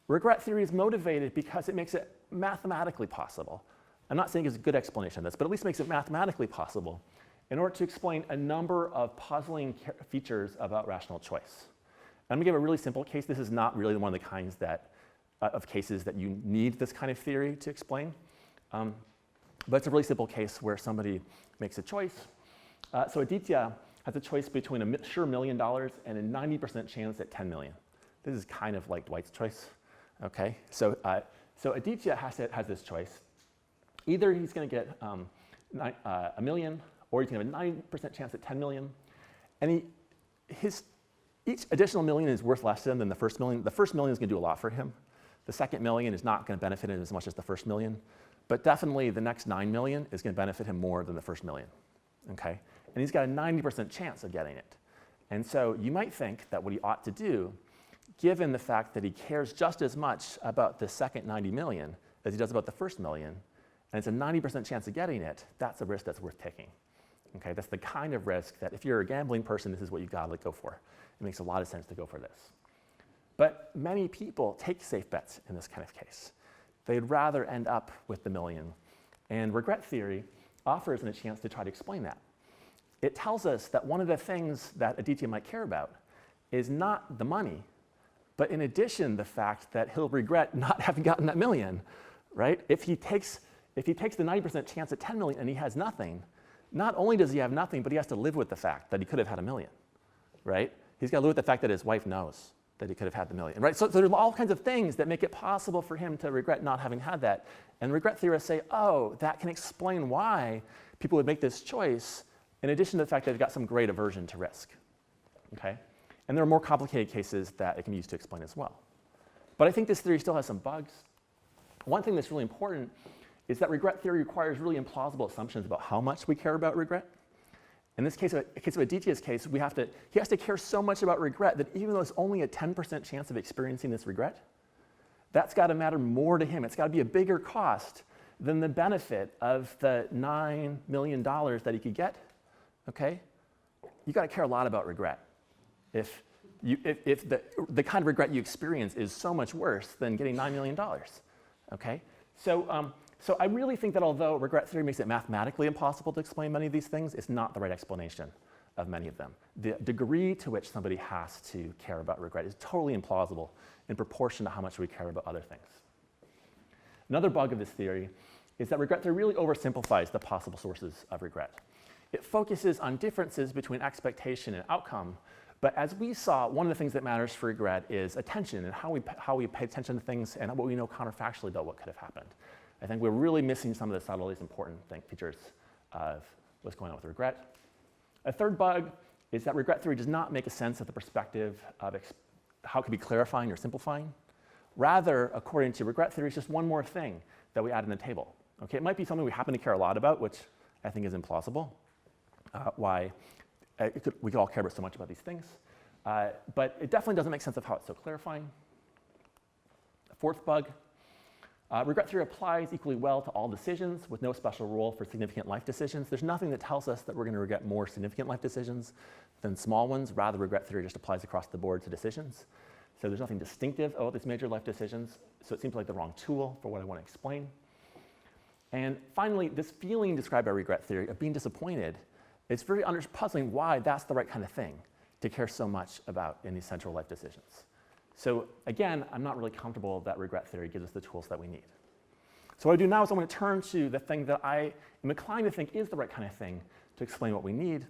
S1: regret theory is motivated because it makes it mathematically possible. I'm not saying it's a good explanation of this, but at least makes it mathematically possible in order to explain a number of puzzling features about rational choice. I'm going to give a really simple case. This is not really one of the kinds of cases that you need this kind of theory to explain. But it's a really simple case where somebody makes a choice. So Aditya has a choice between a sure $1 million and a 90% chance at 10 million. This is kind of like Dwight's choice. Okay, so Aditya has this choice. Either he's going to get $1 million, or he's going to have a 90% chance at 10 million. And each additional million is worth less than the first million. The first million is going to do a lot for him. The second million is not going to benefit him as much as the first million. But definitely the next 9 million is going to benefit him more than the first million. Okay? And he's got a 90% chance of getting it. And so you might think that what he ought to do, given the fact that he cares just as much about the second 90 million as he does about the first million, and it's a 90% chance of getting it, that's a risk that's worth taking. Okay? That's the kind of risk that if you're a gambling person, this is what you've got to go for. It makes a lot of sense to go for this. But many people take safe bets in this kind of case. They'd rather end up with the million. And regret theory offers them a chance to try to explain that. It tells us that one of the things that Aditya might care about is not the money, but in addition, the fact that he'll regret not having gotten that million, right? If he takes the 90% chance at 10 million and he has nothing, not only does he have nothing, but he has to live with the fact that he could have had $1 million, right? He's got to live with the fact that his wife knows that he could have had the $1 million, right? So there's all kinds of things that make it possible for him to regret not having had that. And regret theorists say, oh, that can explain why people would make this choice, in addition to the fact that they've got some great aversion to risk, okay? And there are more complicated cases that it can be used to explain as well. But I think this theory still has some bugs. One thing that's really important is that regret theory requires really implausible assumptions about how much we care about regret. In this case, in the case of Aditya's case, he has to care so much about regret that even though there's only a 10% chance of experiencing this regret, that's got to matter more to him. It's got to be a bigger cost than the benefit of the $9 million that he could get. Okay? You got to care a lot about regret. If the kind of regret you experience is so much worse than getting $9 million. Okay? So I really think that although regret theory makes it mathematically impossible to explain many of these things, it's not the right explanation of many of them. The degree to which somebody has to care about regret is totally implausible in proportion to how much we care about other things. Another bug of this theory is that regret theory really oversimplifies the possible sources of regret. It focuses on differences between expectation and outcome, but as we saw, one of the things that matters for regret is attention and how we pay attention to things and what we know counterfactually about what could have happened. I think we're really missing some of the subtle, important features of what's going on with regret. A third bug is that regret theory does not make a sense of the perspective of how it could be clarifying or simplifying. Rather, according to regret theory, it's just one more thing that we add in the table. Okay, it might be something we happen to care a lot about, which I think is implausible. We could all care about so much about these things. But it definitely doesn't make sense of how it's so clarifying. A fourth bug, regret theory applies equally well to all decisions with no special rule for significant life decisions. There's nothing that tells us that we're going to regret more significant life decisions than small ones. Rather, regret theory just applies across the board to decisions. So there's nothing distinctive about these major life decisions. So it seems like the wrong tool for what I want to explain. And finally, this feeling described by regret theory of being disappointed, it's very puzzling why that's the right kind of thing to care so much about in these central life decisions. So again, I'm not really comfortable that regret theory gives us the tools that we need. So what I do now is I'm going to turn to the thing that I am inclined to think is the right kind of thing to explain what we need,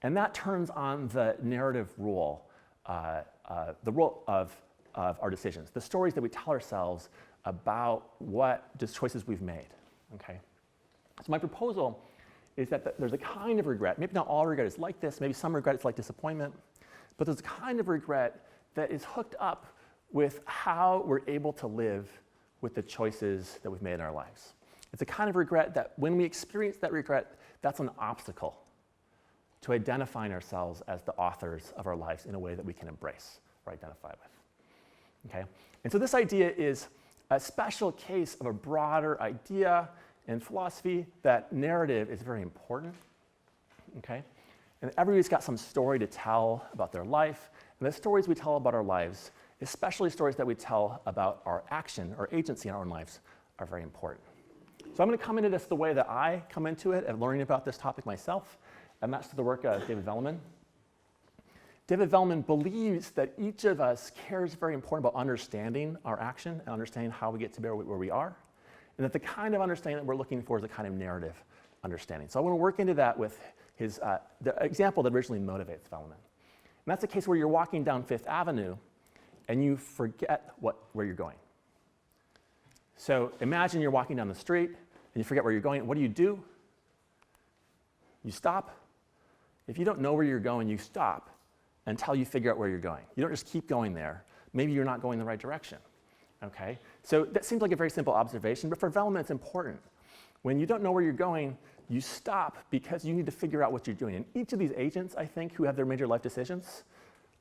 S1: and that turns on the narrative role, the role of our decisions, the stories that we tell ourselves about what choices we've made. Okay? So my proposal is that there's a kind of regret, maybe not all regret is like this, maybe some regret is like disappointment, but there's a kind of regret that is hooked up with how we're able to live with the choices that we've made in our lives. It's a kind of regret that when we experience that regret, that's an obstacle to identifying ourselves as the authors of our lives in a way that we can embrace or identify with. Okay? And so this idea is a special case of a broader idea in philosophy that narrative is very important. Okay? And everybody's got some story to tell about their life. And the stories we tell about our lives, especially stories that we tell about our action or agency in our own lives, are very important. So I'm going to come into this the way that I come into it and learning about this topic myself, and that's the work of David Velleman. David Velleman believes that each of us cares very important about understanding our action and understanding how we get to where we are, and that the kind of understanding that we're looking for is a kind of narrative understanding. So I want to work into that with the example that originally motivates Velleman. And that's a case where you're walking down Fifth Avenue and you forget where you're going. So imagine you're walking down the street and you forget where you're going. What do? You stop. If you don't know where you're going, you stop until you figure out where you're going. You don't just keep going there. Maybe you're not going the right direction. Okay? So that seems like a very simple observation, but for Velleman it's important. When you don't know where you're going, you stop because you need to figure out what you're doing. And each of these agents, I think, who have their major life decisions,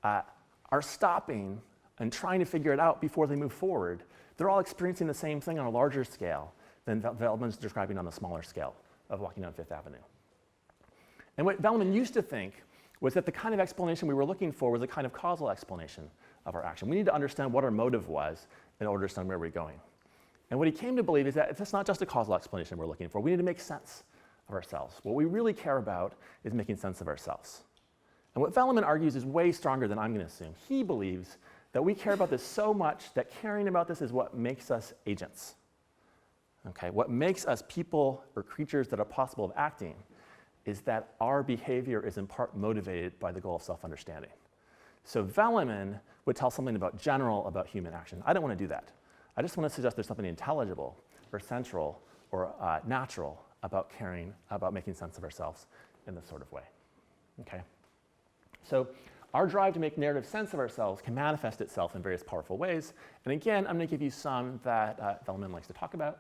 S1: are stopping and trying to figure it out before they move forward. They're all experiencing the same thing on a larger scale than Velleman's describing on the smaller scale of walking down Fifth Avenue. And what Velleman used to think was that the kind of explanation we were looking for was a kind of causal explanation of our action. We need to understand what our motive was in order to understand where we're going. And what he came to believe is that it's not just a causal explanation we're looking for. We need to make sense of ourselves. What we really care about is making sense of ourselves. And what Velleman argues is way stronger than I'm going to assume. He believes that we care about this so much that caring about this is what makes us agents. Okay? What makes us people or creatures that are possible of acting is that our behavior is in part motivated by the goal of self-understanding. So Velleman would tell something about human action. I don't want to do that. I just want to suggest there's something intelligible or central or natural about caring about making sense of ourselves in this sort of way. Okay? So our drive to make narrative sense of ourselves can manifest itself in various powerful ways. And again, I'm going to give you some that Velleman likes to talk about.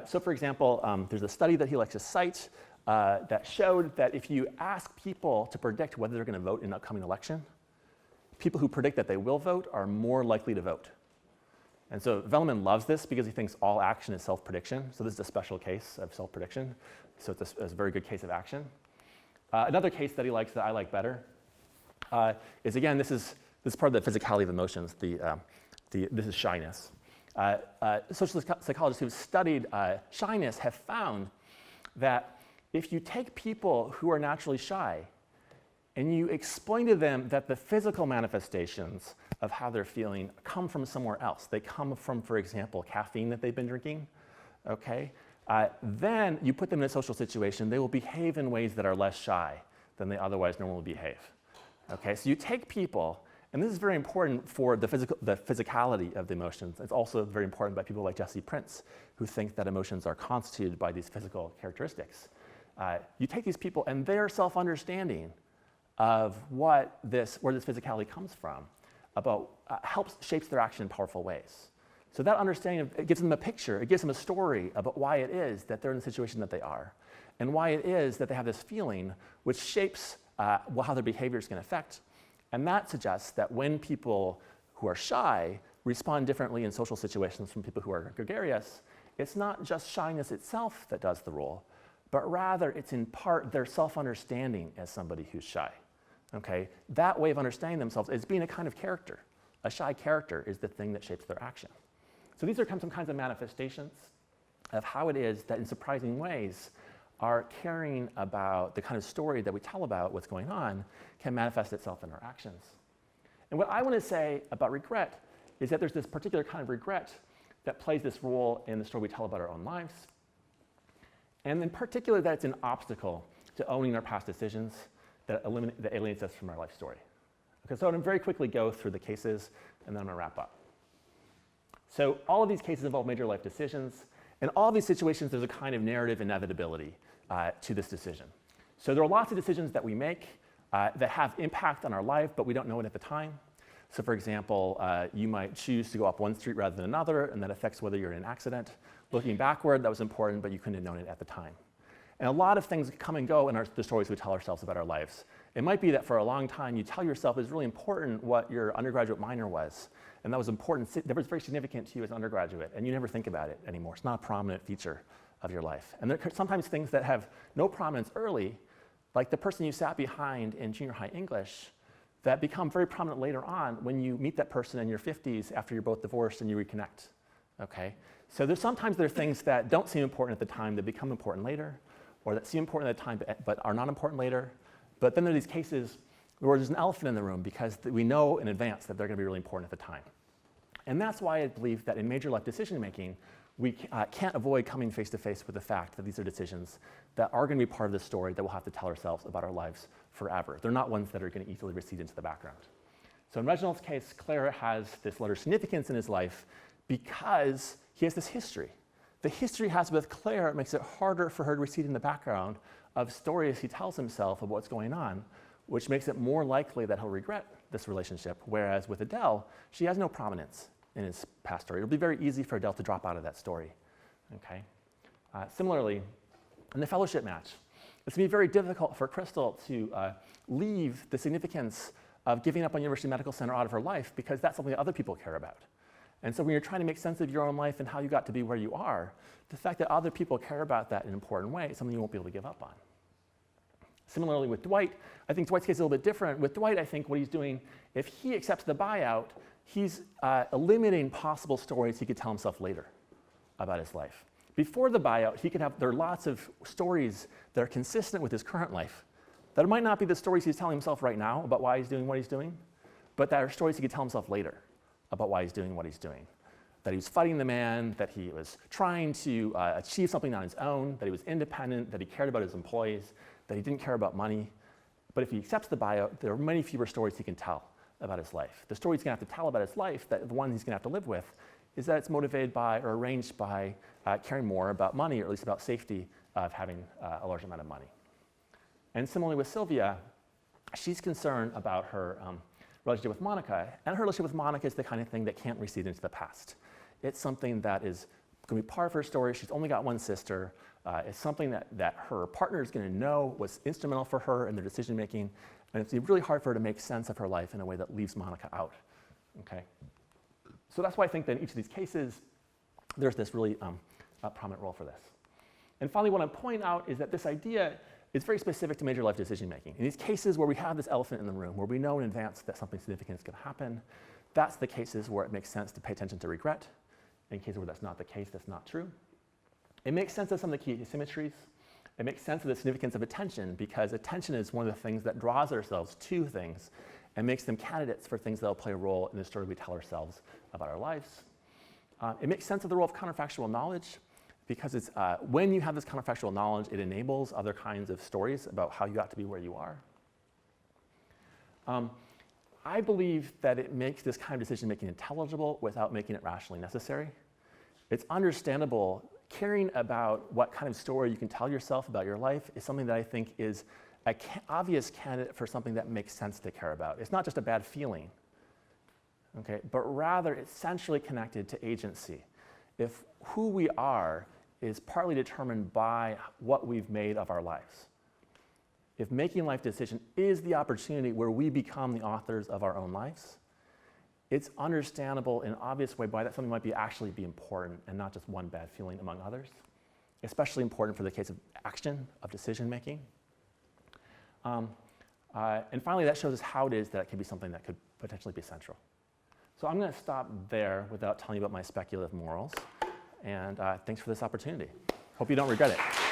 S1: So for example, there's a study that he likes to cite that showed that if you ask people to predict whether they're going to vote in an upcoming election, people who predict that they will vote are more likely to vote. And so Velleman loves this because he thinks all action is self-prediction. So this is a special case of self-prediction. So it's a very good case of action. Another case that he likes that I like better is, again, this is part of the physicality of emotions. This is shyness. Social psychologists who've studied shyness have found that if you take people who are naturally shy and you explain to them that the physical manifestations of how they're feeling come from somewhere else, they come from, for example, caffeine that they've been drinking, okay? Then you put them in a social situation, they will behave in ways that are less shy than they otherwise normally behave. Okay, so you take people, and this is very important for the physicality of the emotions. It's also very important by people like Jesse Prince, who think that emotions are constituted by these physical characteristics. You take these people, and their self-understanding of where this physicality comes from, shapes their action in powerful ways. So that understanding, it gives them a picture, it gives them a story about why it is that they're in the situation that they are, and why it is that they have this feeling which shapes how their behavior is going to affect. And that suggests that when people who are shy respond differently in social situations from people who are gregarious, it's not just shyness itself that does the role, but rather it's in part their self-understanding as somebody who's shy. Okay? That way of understanding themselves is being a kind of character. A shy character is the thing that shapes their action. So these are some kinds of manifestations of how it is that in surprising ways our caring about the kind of story that we tell about what's going on can manifest itself in our actions. And what I want to say about regret is that there's this particular kind of regret that plays this role in the story we tell about our own lives. And in particular, that it's an obstacle to owning our past decisions that alienates us from our life story. Okay, so I'm going to very quickly go through the cases, and then I'm going to wrap up. So all of these cases involve major life decisions. In all of these situations, there's a kind of narrative inevitability to this decision. So there are lots of decisions that we make that have impact on our life, but we don't know it at the time. So for example, you might choose to go up one street rather than another, and that affects whether you're in an accident. Looking backward, that was important, but you couldn't have known it at the time. And a lot of things come and go in the stories we tell ourselves about our lives. It might be that for a long time you tell yourself it's really important what your undergraduate minor was, and that was important, that was very significant to you as an undergraduate, and you never think about it anymore. It's not a prominent feature of your life. And there are sometimes things that have no prominence early, like the person you sat behind in junior high English, that become very prominent later on when you meet that person in your 50s after you're both divorced and you reconnect. Okay? So sometimes there are things that don't seem important at the time that become important later, or that seem important at the time but are not important later. But then there are these cases where there's an elephant in the room because we know in advance that they're going to be really important at the time. And that's why I believe that in major life decision making, we can't avoid coming face to face with the fact that these are decisions that are going to be part of the story that we'll have to tell ourselves about our lives forever. They're not ones that are going to easily recede into the background. So in Reginald's case, Claire has this later significance in his life because he has this history. The history he has with Claire makes it harder for her to recede in the background of stories he tells himself of what's going on, which makes it more likely that he'll regret this relationship, whereas with Adele, she has no prominence in his past story. It'll be very easy for Adele to drop out of that story. Okay? Similarly, in the fellowship match, it's going to be very difficult for Crystal to leave the significance of giving up on University Medical Center out of her life because that's something that other people care about. And so when you're trying to make sense of your own life and how you got to be where you are, the fact that other people care about that in an important way is something you won't be able to give up on. Similarly with Dwight, I think Dwight's case is a little bit different. With Dwight, I think what he's doing, if he accepts the buyout, he's eliminating possible stories he could tell himself later about his life. Before the buyout, there are lots of stories that are consistent with his current life. That might not be the stories he's telling himself right now about why he's doing what he's doing, but that are stories he could tell himself later about why he's doing what he's doing. That he was fighting the man, that he was trying to achieve something on his own, that he was independent, that he cared about his employees, that he didn't care about money. But if he accepts the buyout, there are many fewer stories he can tell about his life. The story he's going to have to tell about his life, the one he's going to have to live with, is that it's motivated by or arranged by caring more about money, or at least about safety of having a large amount of money. And similarly with Sylvia, she's concerned about her relationship with Monica, and her relationship with Monica is the kind of thing that can't recede into the past. It's something that is going to be part of her story. She's only got one sister. It's something that her partner is going to know was instrumental for her in their decision making, and it's really hard for her to make sense of her life in a way that leaves Monica out. Okay? So that's why I think that in each of these cases, there's this really prominent role for this. And finally, what I'm pointing out is that this idea is very specific to major life decision making. In these cases where we have this elephant in the room, where we know in advance that something significant is going to happen, that's the cases where it makes sense to pay attention to regret. In cases where that's not the case, that's not true. It makes sense of some of the key asymmetries. It makes sense of the significance of attention, because attention is one of the things that draws ourselves to things and makes them candidates for things that will play a role in the story we tell ourselves about our lives. It makes sense of the role of counterfactual knowledge, because it's, when you have this counterfactual knowledge, it enables other kinds of stories about how you got to be where you are. I believe that it makes this kind of decision making intelligible without making it rationally necessary. It's understandable. Caring about what kind of story you can tell yourself about your life is something that I think is an obvious candidate for something that makes sense to care about. It's not just a bad feeling, okay, but rather it's centrally connected to agency. If who we are is partly determined by what we've made of our lives, if making life decision is the opportunity where we become the authors of our own lives, it's understandable in an obvious way why that something might be actually be important and not just one bad feeling among others, especially important for the case of action, of decision making. And finally, that shows us how it is that it can be something that could potentially be central. So I'm going to stop there without telling you about my speculative morals. And thanks for this opportunity. Hope you don't regret it.